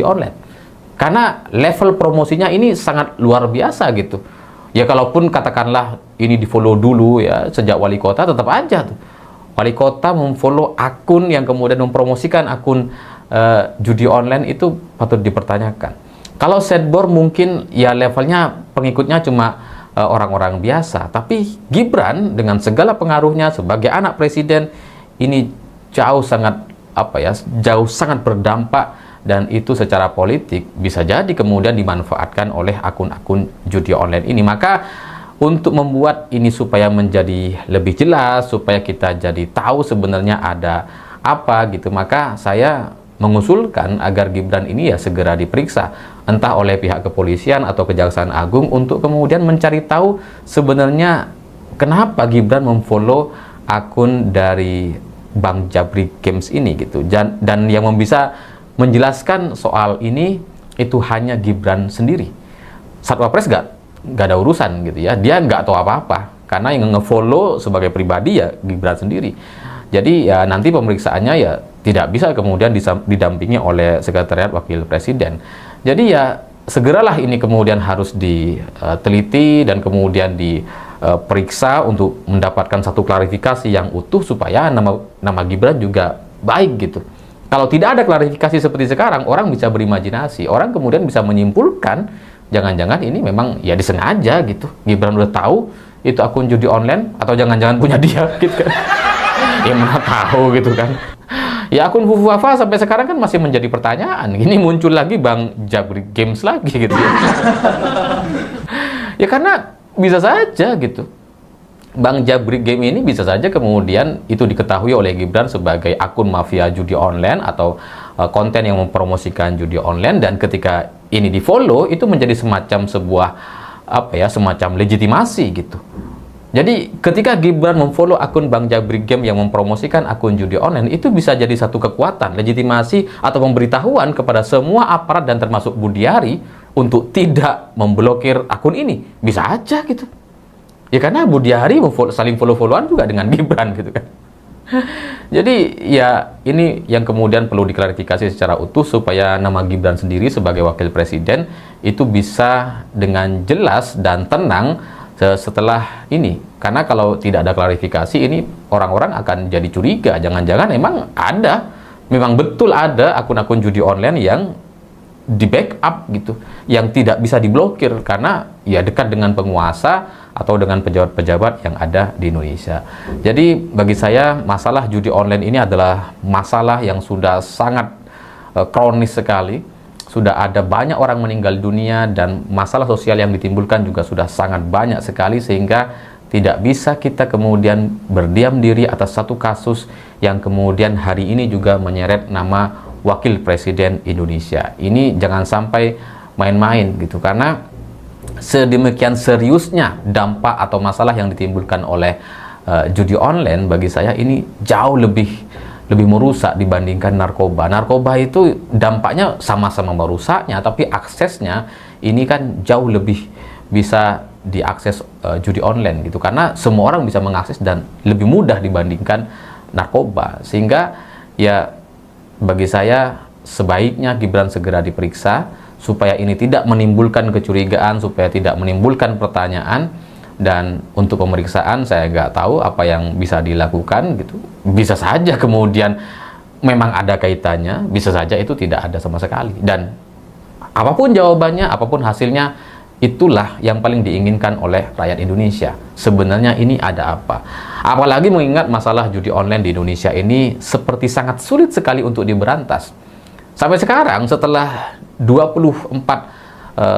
di online. Karena level promosinya ini sangat luar biasa gitu. Ya kalaupun katakanlah ini di-follow dulu ya sejak wali kota, tetap aja tuh. Wali kota memfollow akun yang kemudian mempromosikan akun judi online itu patut dipertanyakan. Kalau Setbor mungkin ya levelnya pengikutnya cuma orang-orang biasa, tapi Gibran dengan segala pengaruhnya sebagai anak presiden ini jauh sangat jauh sangat berdampak, dan itu secara politik bisa jadi kemudian dimanfaatkan oleh akun-akun judi online ini. Maka untuk membuat ini supaya menjadi lebih jelas, supaya kita jadi tahu sebenarnya ada apa gitu, maka saya mengusulkan agar Gibran ini ya segera diperiksa, entah oleh pihak kepolisian atau Kejaksaan Agung, untuk kemudian mencari tahu sebenarnya kenapa Gibran memfollow akun dari Bang Jabri Games ini gitu. Dan yang bisa menjelaskan soal ini itu hanya Gibran sendiri. Satwapres gak ada urusan gitu ya, dia nggak tahu apa-apa, karena yang nge-follow sebagai pribadi ya Gibran sendiri. Jadi ya nanti pemeriksaannya ya tidak bisa kemudian didampingi oleh Sekretariat Wakil Presiden. Jadi ya segeralah ini kemudian harus diteliti dan kemudian diperiksa untuk mendapatkan satu klarifikasi yang utuh supaya nama Gibran juga baik gitu. Kalau tidak ada klarifikasi seperti sekarang, orang bisa berimajinasi, orang kemudian bisa menyimpulkan jangan-jangan ini memang ya disengaja gitu. Gibran udah tahu itu akun judi online, atau jangan-jangan punya dia gitu kan. Ya mana tahu gitu kan. Ya akun Fufu Wafa sampai sekarang kan masih menjadi pertanyaan. Ini muncul lagi Bang Jabri Games lagi gitu ya. Ya karena bisa saja gitu. Bang Jabri Game ini bisa saja kemudian itu diketahui oleh Gibran sebagai akun mafia judi online atau konten yang mempromosikan judi online, dan ketika ini di-follow itu menjadi semacam sebuah semacam legitimasi gitu. Jadi ketika Gibran memfollow akun Bang Jabri Game yang mempromosikan akun judi online, itu bisa jadi satu kekuatan, legitimasi atau pemberitahuan kepada semua aparat dan termasuk Budiari untuk tidak memblokir akun ini. Bisa aja gitu. Ya karena Budiari saling follow-followan juga dengan Gibran gitu kan. Jadi ya ini yang kemudian perlu diklarifikasi secara utuh supaya nama Gibran sendiri sebagai wakil presiden itu bisa dengan jelas dan tenang setelah ini. Karena kalau tidak ada klarifikasi ini orang-orang akan jadi curiga, jangan-jangan memang betul ada akun-akun judi online yang di backup gitu, yang tidak bisa diblokir karena ya dekat dengan penguasa atau dengan pejabat-pejabat yang ada di Indonesia. Jadi bagi saya masalah judi online ini adalah masalah yang sudah sangat kronis sekali. Sudah ada banyak orang meninggal dunia dan masalah sosial yang ditimbulkan juga sudah sangat banyak sekali, sehingga tidak bisa kita kemudian berdiam diri atas satu kasus yang kemudian hari ini juga menyeret nama Wakil Presiden Indonesia. Ini jangan sampai main-main gitu, karena sedemikian seriusnya dampak atau masalah yang ditimbulkan oleh judi online bagi saya ini jauh lebih merusak dibandingkan narkoba. Narkoba itu dampaknya sama-sama merusaknya, tapi aksesnya ini kan jauh lebih bisa diakses judi online gitu, karena semua orang bisa mengakses dan lebih mudah dibandingkan narkoba. Sehingga ya bagi saya sebaiknya Gibran segera diperiksa supaya ini tidak menimbulkan kecurigaan, supaya tidak menimbulkan pertanyaan. Dan untuk pemeriksaan saya nggak tahu apa yang bisa dilakukan gitu. Bisa saja kemudian memang ada kaitannya, bisa saja itu tidak ada sama sekali. Dan apapun jawabannya, apapun hasilnya, itulah yang paling diinginkan oleh rakyat Indonesia. Sebenarnya ini ada apa? Apalagi mengingat masalah judi online di Indonesia ini seperti sangat sulit sekali untuk diberantas. Sampai sekarang setelah 24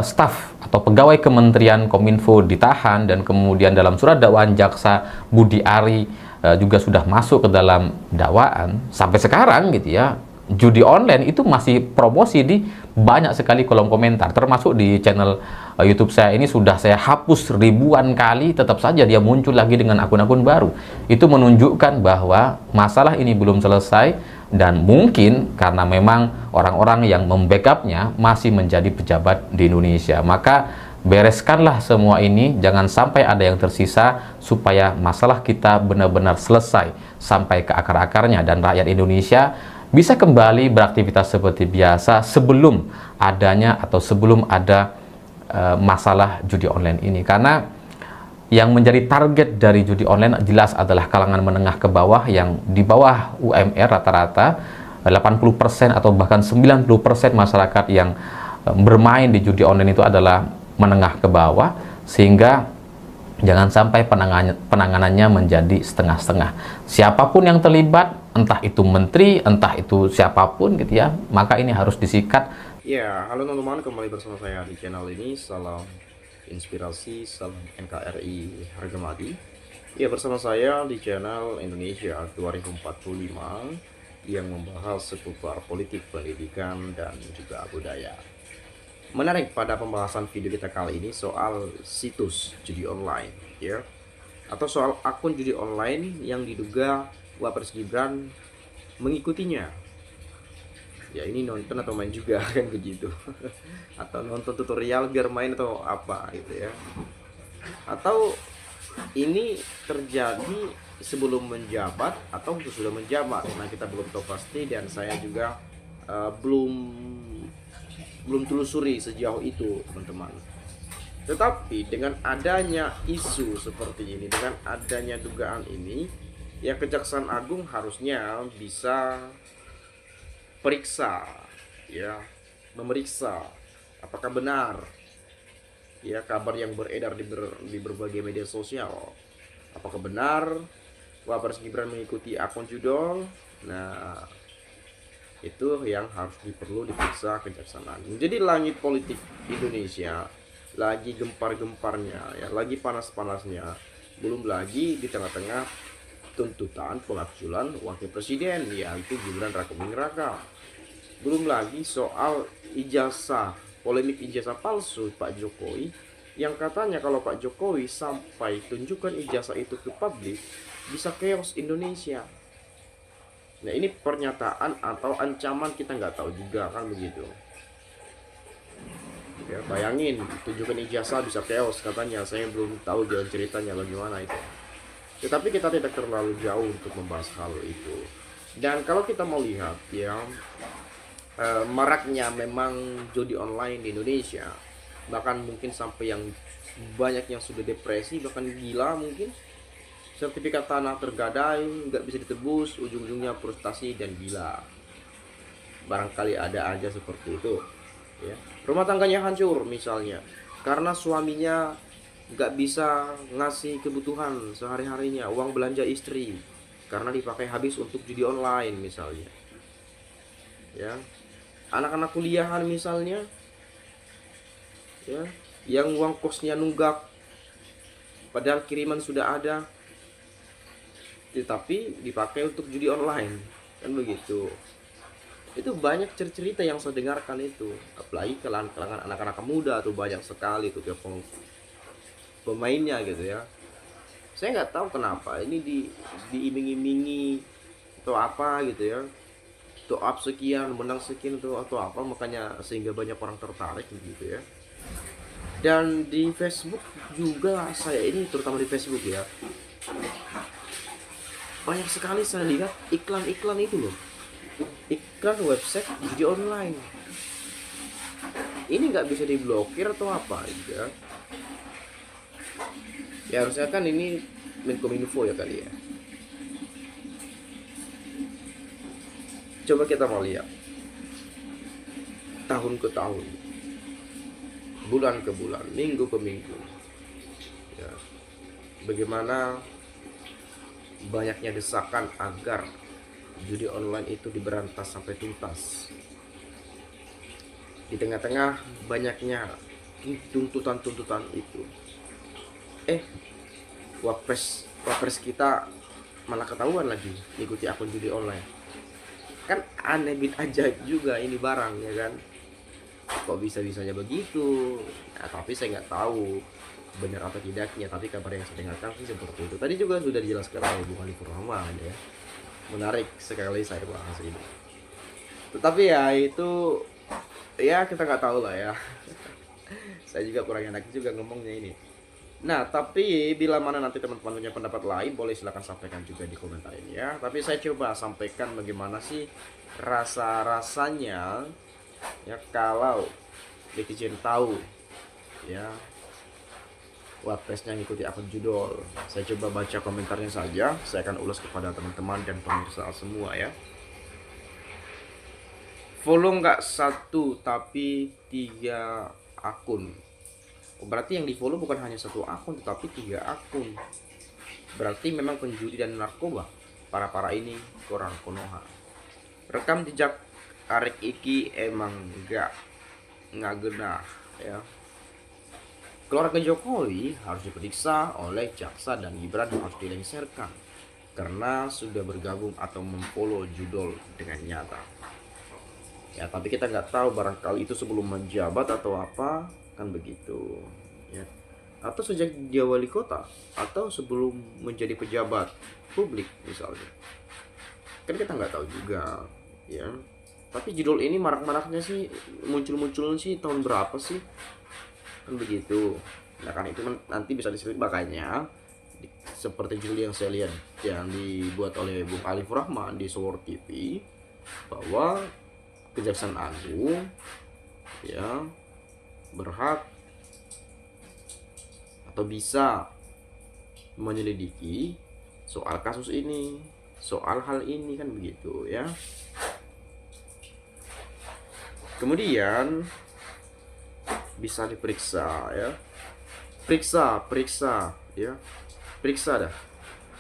staf atau pegawai Kementerian Kominfo ditahan, dan kemudian dalam surat dakwaan jaksa Budiari juga sudah masuk ke dalam dakwaan, sampai sekarang gitu ya, judi online itu masih promosi di banyak sekali kolom komentar, termasuk di channel YouTube saya ini sudah saya hapus ribuan kali, tetap saja dia muncul lagi dengan akun-akun baru. Itu menunjukkan bahwa masalah ini belum selesai, dan mungkin karena memang orang-orang yang membackupnya masih menjadi pejabat di Indonesia. Maka bereskanlah semua ini, jangan sampai ada yang tersisa, supaya masalah kita benar-benar selesai sampai ke akar-akarnya, dan rakyat Indonesia bisa kembali beraktivitas seperti biasa sebelum adanya atau sebelum ada masalah judi online ini. Karena yang menjadi target dari judi online jelas adalah kalangan menengah ke bawah yang di bawah UMR rata-rata 80% atau bahkan 90% masyarakat yang bermain di judi online itu adalah menengah ke bawah, sehingga jangan sampai penanganannya menjadi setengah-setengah. Siapapun yang terlibat, entah itu menteri, entah itu siapapun gitu ya, maka ini harus disikat. Ya, halo teman-teman, kembali bersama saya di channel ini. Salam inspirasi, salam NKRI harga mati. Ya, bersama saya di channel Indonesia 2045 yang membahas seputar politik, pendidikan, dan juga budaya. Menarik pada pembahasan video kita kali ini soal situs judi online, ya, atau soal akun judi online yang diduga Wapres Gibran mengikutinya. Ya, ini nonton atau main juga kan begitu. Atau nonton tutorial biar main atau apa gitu ya. Atau ini terjadi sebelum menjabat atau sudah menjabat. Nah, kita belum tahu pasti, dan saya juga belum telusuri sejauh itu, teman-teman. Tetapi dengan adanya isu seperti ini, dengan adanya dugaan ini, ya Kejaksaan Agung harusnya bisa periksa, ya, memeriksa apakah benar ya kabar yang beredar di berbagai media sosial. Apakah benar Wapres Gibran mengikuti akun judol? Nah, itu yang harus perlu diperiksa Kejaksaan Agung. Jadi langit politik Indonesia lagi gempar-gemparnya, ya, lagi panas-panasnya. Belum lagi di tengah-tengah tuntutan pengajuan wakil presiden, yaitu Gibran Rakebuming Raka. Belum lagi soal ijazah, polemik ijazah palsu Pak Jokowi, yang katanya kalau Pak Jokowi sampai tunjukkan ijazah itu ke publik, bisa chaos Indonesia. Nah, ini pernyataan atau ancaman, kita nggak tahu juga kan begitu. Ya, bayangin tunjukkan ijazah bisa chaos katanya. Saya belum tahu jalan ceritanya bagaimana itu. Tetapi kita tidak terlalu jauh untuk membahas hal itu. Dan kalau kita mau lihat ya, maraknya memang judi online di Indonesia, bahkan mungkin sampai yang banyak yang sudah depresi, bahkan gila mungkin. Sertifikat tanah tergadai, nggak bisa ditebus, ujung-ujungnya frustasi dan gila. Barangkali ada aja seperti itu, ya. Rumah tangganya hancur misalnya karena suaminya nggak bisa ngasih kebutuhan sehari-harinya, uang belanja istri, karena dipakai habis untuk judi online misalnya, ya. Anak-anak kuliahan misalnya, ya, yang uang kosnya nunggak padahal kiriman sudah ada, tetapi dipakai untuk judi online, kan begitu. Itu banyak cerita yang saya dengarkan itu, apalagi kalangan anak-anak muda tuh banyak sekali tuh pemainnya gitu ya. Saya nggak tahu kenapa ini diiming-imingi atau apa gitu ya, top up sekian menang sekian atau apa, makanya sehingga banyak orang tertarik gitu ya. Dan di Facebook juga, saya ini terutama di Facebook ya, banyak sekali saya lihat iklan-iklan itu loh, iklan website judi online. Ini nggak bisa diblokir atau apa ya? Ya harusnya kan ini Menkominfo ya kali ya. Coba kita mau lihat tahun ke tahun, bulan ke bulan, minggu ke minggu, ya, bagaimana banyaknya desakan agar judi online itu diberantas sampai tuntas. Di tengah-tengah banyaknya tuntutan-tuntutan itu, wapres kita malah ketahuan lagi ikuti akun judi online. Kan aneh bin ajaib juga ini barang, ya kan? Kok bisa-bisanya begitu? Nah, tapi saya nggak tahu benar atau tidaknya, tapi kabar yang saya dengarkan sih seperti itu. Tadi juga sudah dijelaskan oleh Bung Ali Purnama ya. Menarik sekali saya bahas ini. Tetapi ya itu, ya kita nggak tahu lah ya. Saya juga kurang enak juga ngomongnya ini. Nah, tapi bila mana nanti teman-teman punya pendapat lain, boleh silahkan sampaikan juga di komentar ini ya. Tapi saya coba sampaikan bagaimana sih rasa-rasanya ya kalau netizen tahu ya Wapresnya ngikuti akun judul. Saya coba baca komentarnya saja. Saya akan ulas kepada teman-teman dan pemirsa semua ya. Follow nggak satu tapi 3 akun. Oh, berarti yang di follow bukan hanya 1 akun tetapi 3 akun. Berarti memang penjudi dan narkoba. Para ini kurang Konoha. Rekam jejak arek iki emang nggak genah ya. Keluarga Jokowi harus diperiksa oleh jaksa dan Gibran harus dilengsarkan karena sudah bergabung atau memfollow judul dengan nyata. Ya, tapi kita nggak tahu barangkali itu sebelum menjabat atau apa, kan begitu. Ya. Atau sejak dia wali kota, atau sebelum menjadi pejabat publik misalnya. Kan kita nggak tahu juga, ya. Tapi judul ini marak-maraknya sih muncul-munculnya sih tahun berapa sih? Kan begitu. Nah kan itu nanti bisa disebut makanya seperti judul yang saya lihat yang dibuat oleh Bung Alif Rahman di Sword TV bahwa Kejaksaan Agung ya berhak atau bisa menyelidiki soal kasus ini, soal hal ini, kan begitu ya. Kemudian bisa diperiksa ya, periksa ya, periksa dah.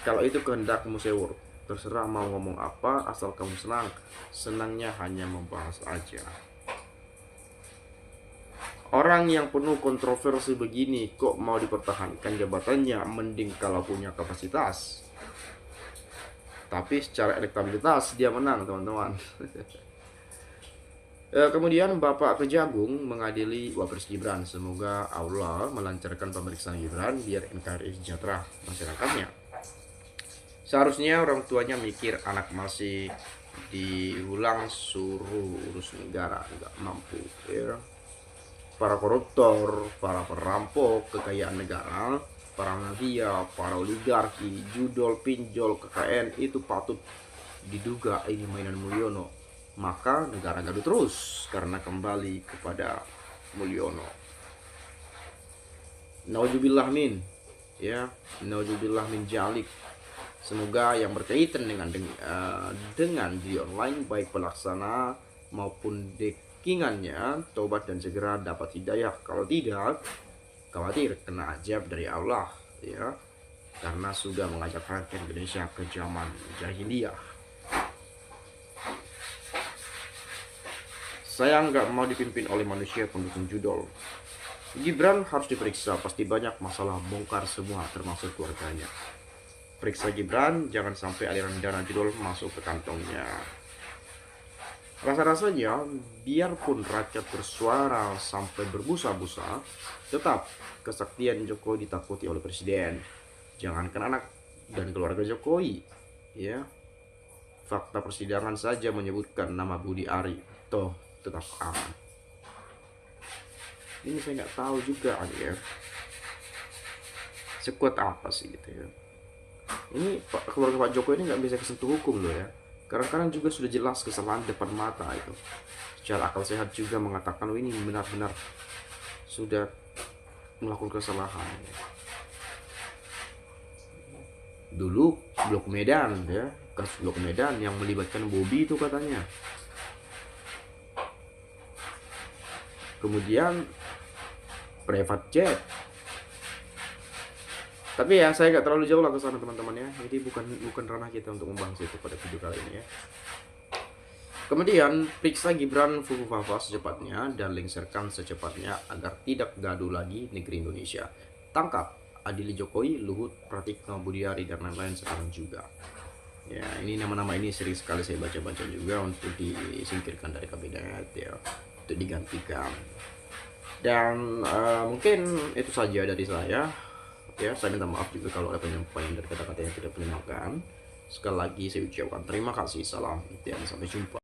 Kalau itu kehendakmu sewur, terserah mau ngomong apa asal kamu senang. Senangnya hanya membahas aja. Orang yang penuh kontroversi begini kok mau dipertahankan jabatannya, mending kalau punya kapasitas. Tapi secara elektabilitas dia menang, teman-teman. Kemudian Bapak Kejagung mengadili Wapres Gibran. Semoga Allah melancarkan pemeriksaan Gibran biar NKRI sejahtera masyarakatnya. Seharusnya orang tuanya mikir anak masih diulang suruh urus negara, nggak mampu ya. Para koruptor, para perampok kekayaan negara, para mafia, para oligarki, judol, pinjol, KKN itu patut diduga ini mainan Mulyono. Maka negara gaduh terus karena kembali kepada Mulyono. Nauzubillah min ya, nauzubillah min jalik. Semoga yang berkaitan dengan judi online baik pelaksana maupun dekingannya tobat dan segera dapat hidayah. Kalau tidak, khawatir kena azab dari Allah ya, karena sudah mengajak rakyat Indonesia ke zaman jahiliyah. Saya nggak mau dipimpin oleh manusia pendukung judol. Gibran harus diperiksa, pasti banyak masalah, bongkar semua termasuk keluarganya. Periksa Gibran, jangan sampai aliran dana judol masuk ke kantongnya. Rasa-rasanya, biarpun rakyat bersuara sampai berbusa-busa, tetap kesaktian Jokowi ditakuti oleh presiden. Jangankan anak dan keluarga Jokowi, ya. Fakta persidangan saja menyebutkan nama Budi Ari, toh tetap aman. Ini saya nggak tahu juga ya, sekuat apa sih gitu ya. Ini keluarga Pak Jokowi ini nggak bisa kesentuh hukum loh ya. Kadang-kadang juga sudah jelas kesalahan depan mata itu. Secara akal sehat juga mengatakan ini benar-benar sudah melakukan kesalahan. Dulu Blok Medan ya, kasus Blok Medan yang melibatkan Bobi itu katanya. Kemudian private jet. Tapi ya saya nggak terlalu jauh lah ke sana teman-teman ya. Jadi bukan ranah kita untuk membahas itu pada video kali ini ya. Kemudian periksa Gibran Fufufafa secepatnya dan lengserkan secepatnya agar tidak gaduh lagi negeri Indonesia. Tangkap adili Jokowi, Luhut, Pratikno, Budiari dan lain-lain sekarang juga. Ya, ini nama-nama ini sering sekali saya baca-baca juga untuk disingkirkan dari kabinet ya, untuk digantikan. Dan mungkin itu saja dari saya. Ya, saya minta maaf juga kalau ada penyampaian dari kata-kata yang tidak menyenangkan. Sekali lagi saya ucapkan terima kasih, salam dan sampai jumpa.